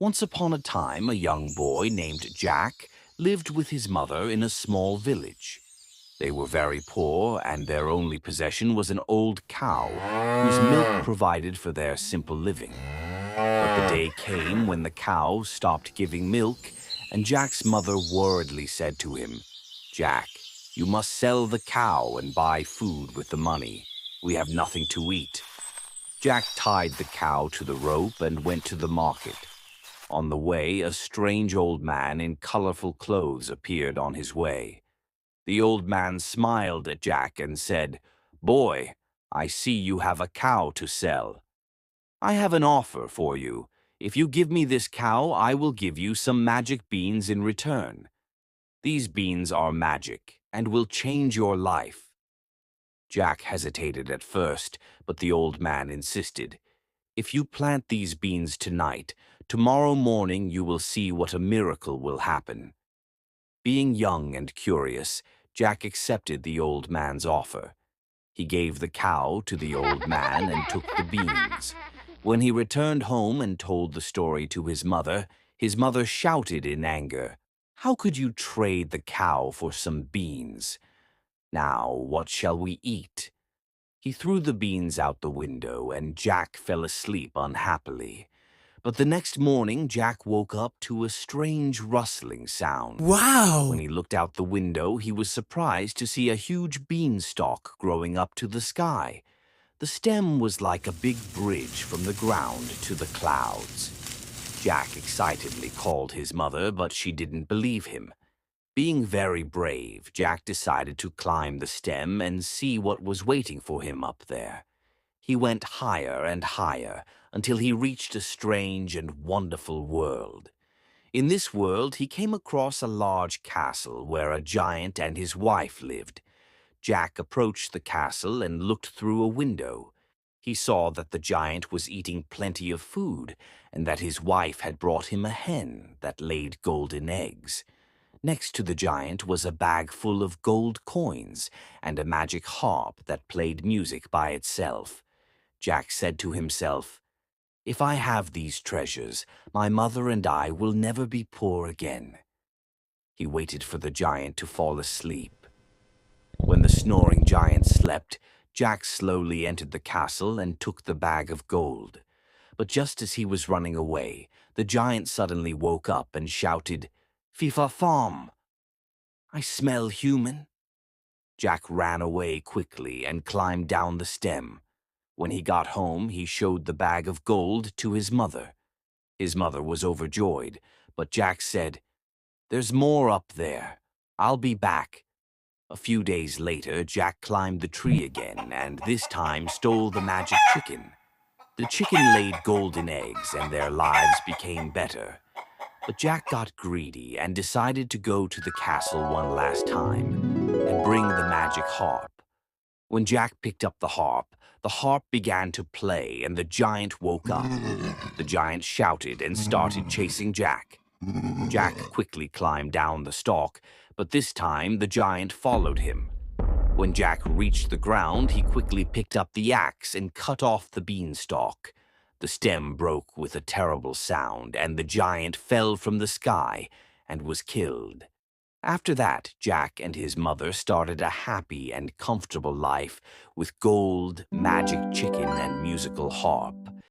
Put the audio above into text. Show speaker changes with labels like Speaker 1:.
Speaker 1: Once upon a time, a young boy named Jack lived with his mother in a small village. They were very poor, and their only possession was an old cow whose milk provided for their simple living. But the day came when the cow stopped giving milk, and Jack's mother worriedly said to him, "Jack, you must sell the cow and buy food with the money. We have nothing to eat." Jack tied the cow to the rope and went to the market. On the way, a strange old man in colorful clothes appeared on his way. The old man smiled at Jack and said, "Boy, I see you have a cow to sell. I have an offer for you. If you give me this cow, I will give you some magic beans in return. These beans are magic and will change your life." Jack hesitated at first, but the old man insisted. "If you plant these beans tonight, tomorrow morning you will see what a miracle will happen." Being young and curious, Jack accepted the old man's offer. He gave the cow to the old man and took the beans. When he returned home and told the story to his mother shouted in anger, "How could you trade the cow for some beans? Now, what shall we eat?" He threw the beans out the window, and Jack fell asleep unhappily. But the next morning, Jack woke up to a strange rustling sound. When
Speaker 2: Wow!
Speaker 1: he looked out the window, he was surprised to see a huge beanstalk growing up to the sky. The stem was like a big bridge from the ground to the clouds. Jack excitedly called his mother, but she didn't believe him. Being very brave, Jack decided to climb the stem and see what was waiting for him up there. He went higher and higher until he reached a strange and wonderful world. In this world, he came across a large castle where a giant and his wife lived. Jack approached the castle and looked through a window. He saw that the giant was eating plenty of food and that his wife had brought him a hen that laid golden eggs. Next to the giant was a bag full of gold coins and a magic harp that played music by itself. Jack said to himself, "If I have these treasures, my mother and I will never be poor again." He waited for the giant to fall asleep. When the snoring giant slept, Jack slowly entered the castle and took the bag of gold. But just as he was running away, the giant suddenly woke up and shouted, "Fifa-fom! I smell human." Jack ran away quickly and climbed down the stem. When he got home, he showed the bag of gold to his mother. His mother was overjoyed, but Jack said, "There's more up there. I'll be back." A few days later, Jack climbed the tree again and this time stole the magic chicken. The chicken laid golden eggs and their lives became better. But Jack got greedy and decided to go to the castle one last time and bring the magic harp. When Jack picked up the harp began to play and the giant woke up. The giant shouted and started chasing Jack. Jack quickly climbed down the stalk, but this time the giant followed him. When Jack reached the ground, he quickly picked up the axe and cut off the beanstalk. The stem broke with a terrible sound, and the giant fell from the sky and was killed. After that, Jack and his mother started a happy and comfortable life with gold, magic chicken, and musical harp.